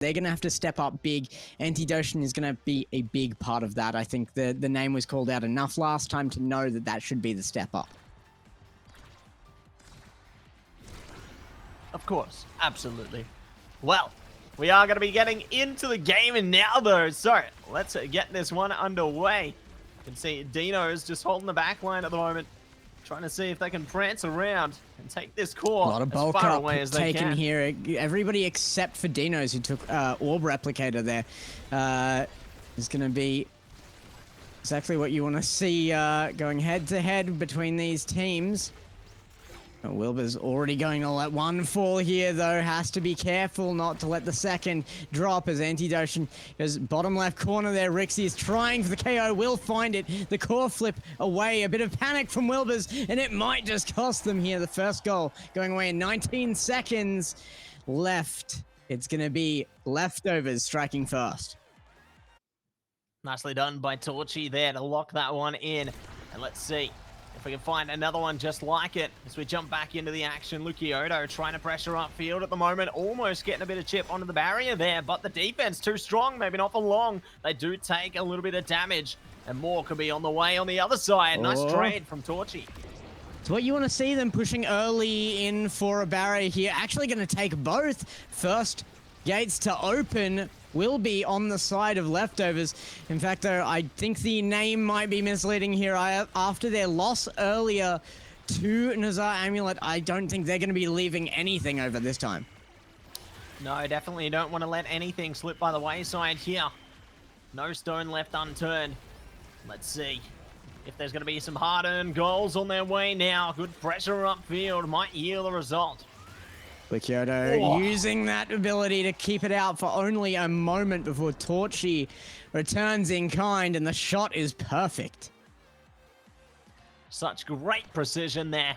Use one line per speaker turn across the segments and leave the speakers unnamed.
They're going to have to step up big. Antidotion is going to be a big part of that. I think the name was called out enough last time to know that that should be the step up.
Of course, absolutely. Well, we are going to be getting into the game now, though. So let's get this one underway. You can see deenos just holding the back line at the moment, trying to see if they can prance around and take this core
A lot of bulk
as far
up
away as they
taken
can.
here. Everybody except for deenos, who took orb replicator there, is going to be exactly what you want to see going head to head between these teams. Wilbur's already going to let one fall here, though. Has to be careful not to let the second drop as Antidotion goes bottom left corner there. Rixy is trying for the KO, will find it. The core flip away. A bit of panic from Wilbur's, and it might just cost them here. The first goal going away in 19 seconds left. It's going to be Leftovers striking first.
Nicely done by Torrchi there to lock that one in. And let's see if we can find another one just like it as we jump back into the action. Lukito trying to pressure upfield at the moment, almost getting a bit of chip onto the barrier there, but the defense too strong, maybe not for long. They do take a little bit of damage, and more could be on the way on the other side. Nice trade from Torrchi.
It's what you want to see, them pushing early in for a barrier here. Actually going to take both. First gates to open will be on the side of Leftovers. In fact, though, I think the name might be misleading here. After their loss earlier to Nazar Amulet, I don't think they're going to be leaving anything over this time.
No, definitely don't want to let anything slip by the wayside here. No stone left unturned. Let's see if there's going to be some hard-earned goals on their way now. Good pressure upfield might yield a result.
Lukito using that ability to keep it out for only a moment before Torrchi returns in kind, and the shot is perfect.
Such great precision there,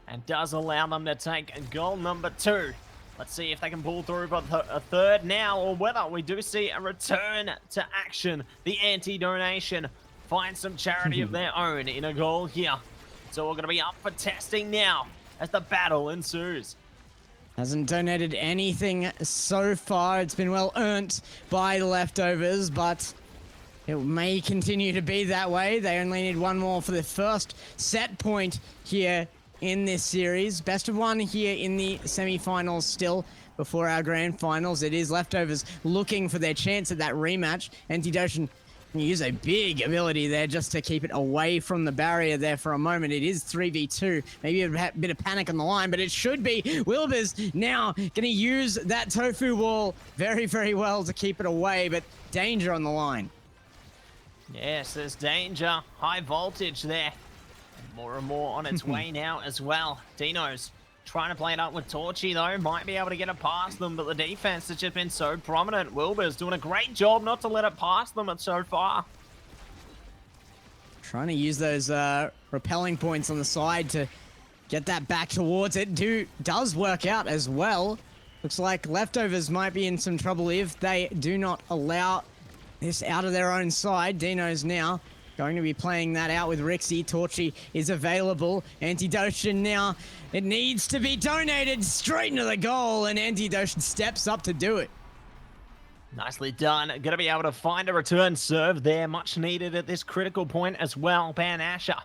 and does allow them to take goal number 2. Let's see if they can pull through for a third now, or whether we do see a return to action. The anti-donation finds some charity of their own in a goal here. So we're going to be up for testing now as the battle ensues.
Hasn't donated anything so far. It's been well earned by the Leftovers, but it may continue to be that way. They only need one more for the first set point here in this series. Best of one here in the semi-finals still before our grand finals. It is Leftovers looking for their chance at that rematch. Antidotion can use a big ability there just to keep it away from the barrier there for a moment. It is 3v2. Maybe a bit of panic on the line, but it should be. Wilbur's now going to use that tofu wall very, very well to keep it away, but danger on the line.
Yes, there's danger. High voltage there. And more on its way now as well. Dino's trying to play it up with Torrchi, though. Might be able to get it past them, but the defense has just been so prominent. Wilbur's doing a great job not to let it past them so far.
Trying to use those repelling points on the side to get that back towards it. Does work out as well. Looks like Leftovers might be in some trouble if they do not allow this out of their own side. Dino's now going to be playing that out with Rixy. Torrchi is available. Antidotion now. It needs to be donated straight into the goal, and Antidotion steps up to do it.
Nicely done. Going to be able to find a return serve there. Much needed at this critical point as well. Banasher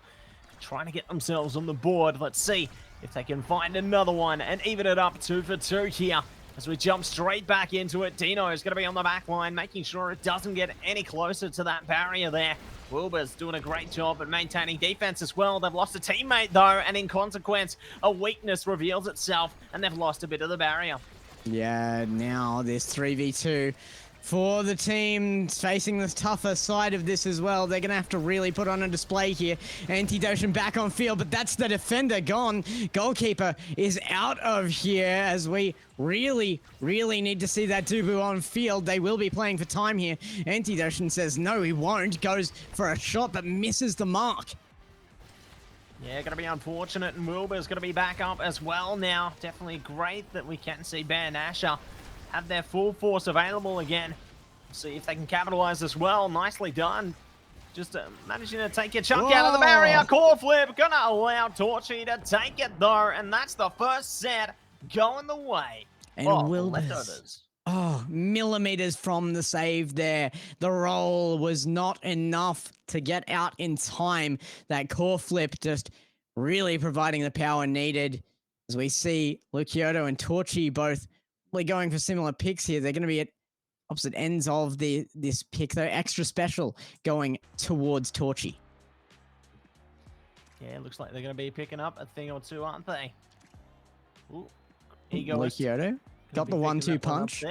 trying to get themselves on the board. Let's see if they can find another one and even it up 2 for 2 here. As we jump straight back into it, Dino is going to be on the back line, making sure it doesn't get any closer to that barrier there. Wilbur's doing a great job at maintaining defense as well. They've lost a teammate, though, and in consequence, a weakness reveals itself, and they've lost a bit of the barrier.
Yeah, now this 3v2 for the team facing the tougher side of this as well. They're going to have to really put on a display here. Antidotion back on field, but that's the defender gone. Goalkeeper is out of here as we really need to see that Dubu on field. They will be playing for time here. Antidotion says no, he won't. Goes for a shot, but misses the mark.
Yeah, going to be unfortunate, and Wilbur's going to be back up as well now. Definitely great that we can see Banasher have their full force available again. See if they can capitalize as well. Nicely done. Just managing to take a chunk out of the barrier. Core flip. Gonna allow Torrchi to take it though. And that's the first set going the way
And
of
Wilbur's
Leftovers.
Oh, millimeters from the save there. The roll was not enough to get out in time. That core flip just really providing the power needed. As we see Lukito and Torrchi both really going for similar picks here. They're going to be at opposite ends of this pick, though. Extra special going towards Torrchi.
Yeah, looks like they're going to be picking up a thing or two, aren't they? Ooh, Egoist.
Lukito got the 1-2 punch.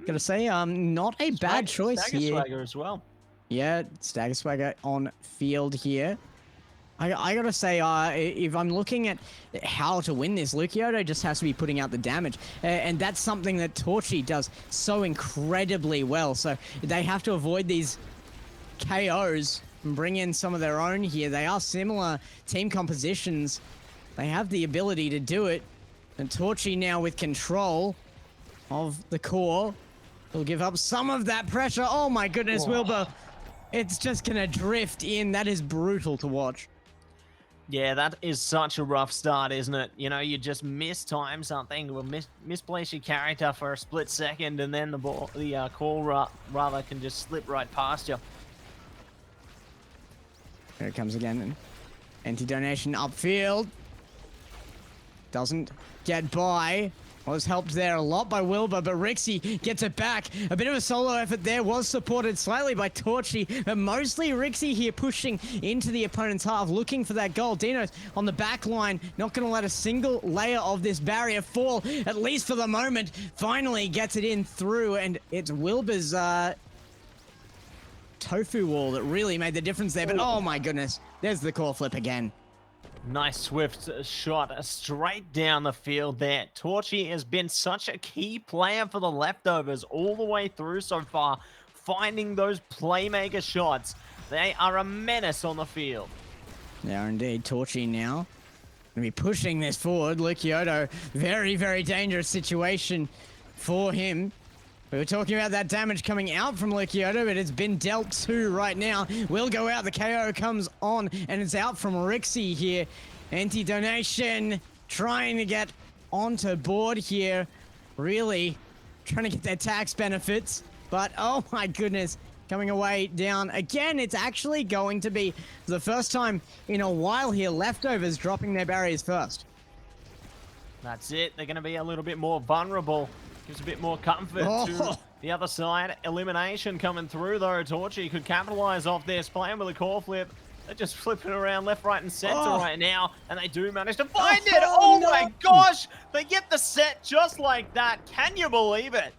Gotta say, not a bad choice
Stagger
here.
Swagger as well.
Yeah, Stagger Swagger on field here. I gotta say, if I'm looking at how to win this, Lukito just has to be putting out the damage. And that's something that Torrchi does so incredibly well. So they have to avoid these KOs and bring in some of their own here. They are similar team compositions. They have the ability to do it. And Torrchi now with control of the core will give up some of that pressure. Oh my goodness, Wilbur. It's just gonna drift in. That is brutal to watch.
Yeah, that is such a rough start, isn't it? You know, you just mistime something, or misplace your character for a split second, and then the core rather can just slip right past you.
Here it comes again. Anti-donation upfield. Doesn't get by. Was helped there a lot by Wilbur, but rixy gets it back. A bit of a solo effort there, was supported slightly by Torrchi, but mostly rixy here pushing into the opponent's half, looking for that goal. deenos on the back line, not going to let a single layer of this barrier fall, at least for the moment. Finally gets it in through, and it's Wilbur's tofu wall that really made the difference there, but oh my goodness, there's the core flip again.
Nice swift shot straight down the field there. Torrchi has been such a key player for the leftovers all the way through so far, finding those playmaker shots. They are a menace on the field.
They are indeed. Torrchi now going to be pushing this forward. Lukito, very, very dangerous situation for him. We were talking about that damage coming out from Lukito, but it's been dealt to right now. Will go out, the KO comes on, and it's out from rixy here. Anti-donation trying to get onto board here. Really trying to get their tax benefits. But oh my goodness, coming away down. Again, it's actually going to be the first time in a while here, leftovers dropping their barriers first.
That's it. They're going to be a little bit more vulnerable. Gives a bit more comfort to the other side. Elimination coming through, though. Torrchi could capitalize off this. Playing with a core flip. They're just flipping around left, right, and center right now. And they do manage to find it. Oh no. My gosh. They get the set just like that. Can you believe it?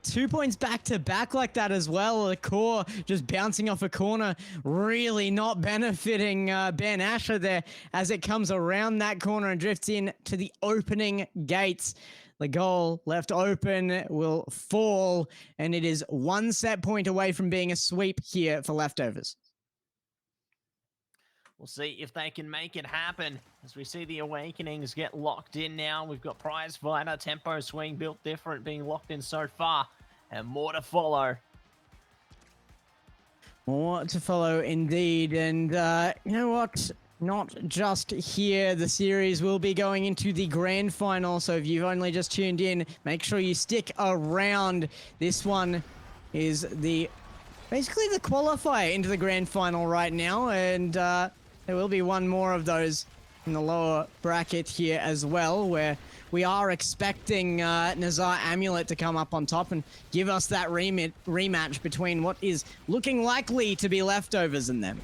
2 points back to back like that as well. The core just bouncing off a corner, really not benefiting Ben Asher there as it comes around that corner and drifts in to the opening gates. The goal left open will fall, and it is 1 set point away from being a sweep here for leftovers.
We'll see if they can make it happen. As we see the Awakenings get locked in now. We've got Prize Fighter, Tempo Swing built different, being locked in so far. And more to follow.
More to follow indeed. And you know what? Not just here. The series will be going into the grand final. So if you've only just tuned in, make sure you stick around. This one is basically the qualifier into the grand final right now. And there will be one more of those in the lower bracket here as well, where we are expecting Nazar Amulet to come up on top and give us that rematch between what is looking likely to be leftovers in them.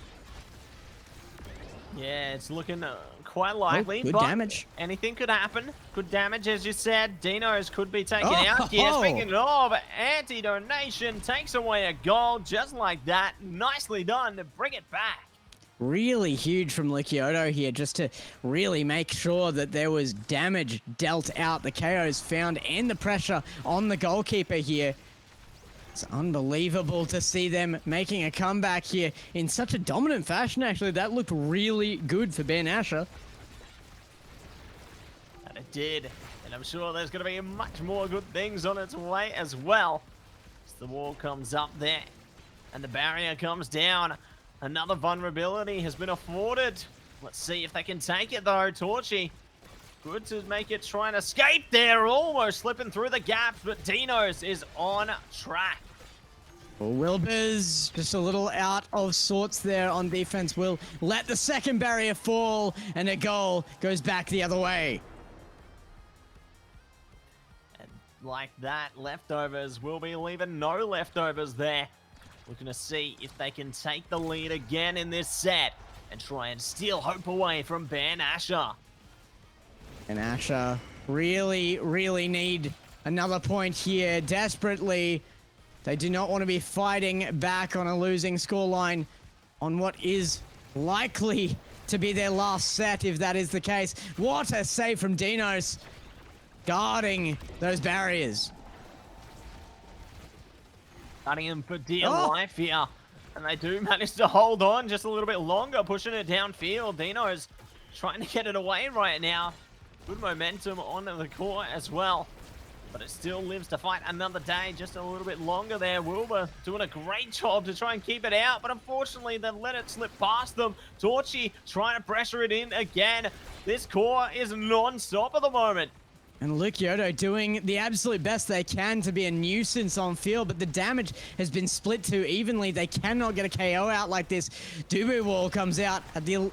Yeah, it's looking quite likely.
Good damage.
Anything could happen. Good damage, as you said. deenos could be taken out here. Speaking of, Anti-Donation takes away a goal just like that. Nicely done to bring it back.
Really huge from Lukito here, just to really make sure that there was damage dealt out. The KOs found and the pressure on the goalkeeper here. It's unbelievable to see them making a comeback here in such a dominant fashion, actually. That looked really good for Ben Asher.
And it did. And I'm sure there's going to be much more good things on its way as well. As the wall comes up there and the barrier comes down. Another vulnerability has been afforded. Let's see if they can take it, though. Torrchi Good to make it try and escape there. Almost slipping through the gaps, but deenos is on track.
Wilbursx just a little out of sorts there on defense. Will let the second barrier fall, and a goal goes back the other way.
And like that, leftovers will be leaving no leftovers there. Looking to see if they can take the lead again in this set and try and steal hope away from Ben Asher.
And Asher really, really need another point here desperately. They do not want to be fighting back on a losing scoreline on what is likely to be their last set, if that is the case. What a save from deenos, guarding those barriers.
Cutting him for dear life here. And they do manage to hold on just a little bit longer, pushing it downfield. deenos trying to get it away right now. Good momentum on the court as well. But it still lives to fight another day, just a little bit longer there. Wilbur doing a great job to try and keep it out, but unfortunately they let it slip past them. Torrchi trying to pressure it in again. This core is non-stop at the moment.
And Lukito doing the absolute best they can to be a nuisance on field, but the damage has been split too evenly. They cannot get a KO out like this. Dubu Wall comes out at the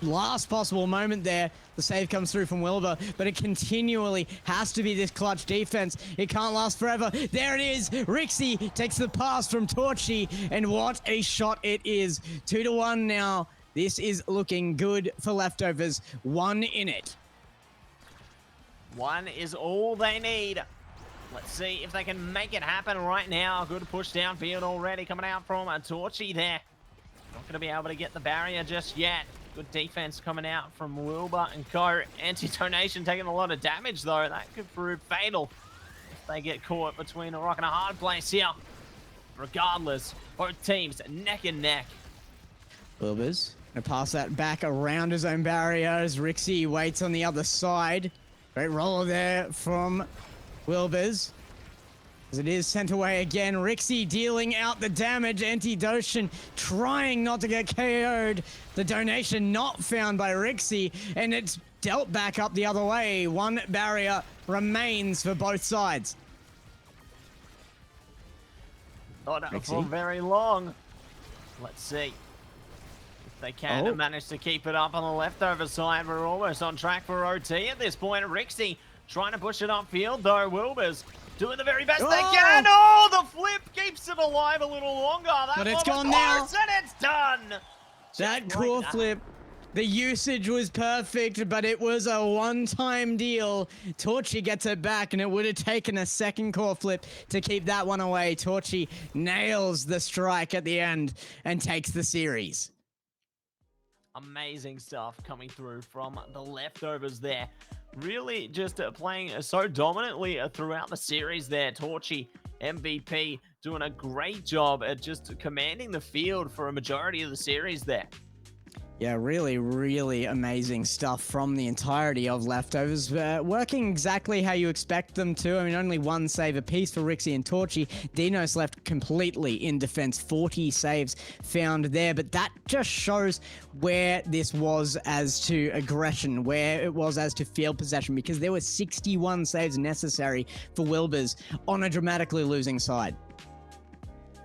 last possible moment there. The save comes through from Wilbur, but it continually has to be this clutch defense. It can't last forever. There it is. Rixy takes the pass from Torrchi, and what a shot it is. 2-1 now. This is looking good for leftovers. 1 in it.
1 is all they need. Let's see if they can make it happen right now. Good push downfield already coming out from a Torrchi there. Not going to be able to get the barrier just yet. Good defense coming out from Wilbur and co. Antidotion taking a lot of damage though. That could prove fatal if they get caught between a rock and a hard place here. Regardless, both teams neck and neck.
Wilbursx gonna pass that back around his own barrier as Rixy waits on the other side. Great roller there from Wilbursx. As it is sent away again. Rixy dealing out the damage. Antidotion trying not to get KO'd. The donation not found by Rixy, and it's dealt back up the other way. 1 barrier remains for both sides.
Not for very long. Let's see if they can manage to keep it up on the leftover side. We're almost on track for OT at this point. Rixy trying to push it upfield though. Wilbur's doing the very best they can. Oh, the flip keeps it alive a little longer.
But it's gone now.
And it's done.
That core flip, the usage was perfect, but it was a one-time deal. Torrchi gets it back, and it would have taken a second core flip to keep that one away. Torrchi nails the strike at the end and takes the series.
Amazing stuff coming through from the leftovers there. Really just playing so dominantly throughout the series there. Torrchi, MVP, doing a great job at just commanding the field for a majority of the series there.
Yeah, really, really amazing stuff from the entirety of leftovers. Working exactly how you expect them to. I mean, only 1 save apiece for Rixy and Torrchi. deenos left completely in defense. 40 saves found there. But that just shows where this was as to aggression, where it was as to field possession, because there were 61 saves necessary for Wilbursx on a dramatically losing side.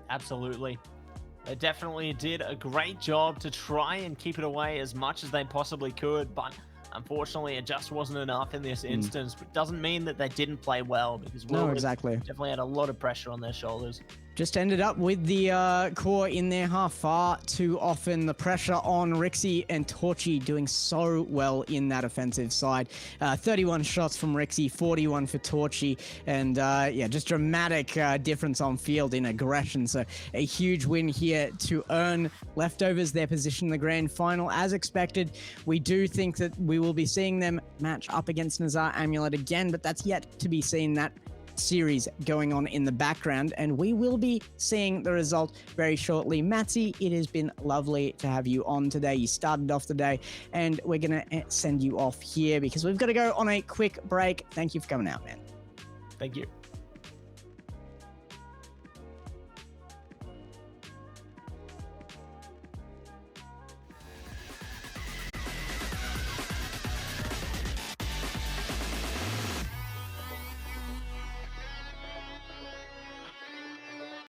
Absolutely. They definitely did a great job to try and keep it away as much as they possibly could, but unfortunately it just wasn't enough in this instance. But it doesn't mean that they didn't play well, because definitely had a lot of pressure on their shoulders.
Just ended up with the core in their half far too often. The pressure on Rixy and Torrchi doing so well in that offensive side. 31 shots from Rixy, 41 for Torrchi, and yeah, just dramatic difference on field in aggression. So a huge win here to earn leftovers their position in the grand final. As expected, we do think that we will be seeing them match up against Nazar Amulet again, but that's yet to be seen. That series going on in the background, and we will be seeing the result very shortly. Matty, it has been lovely to have you on today. You started off the day, and we're gonna send you off here because we've got to go on a quick break. Thank you for coming out, man.
Thank you.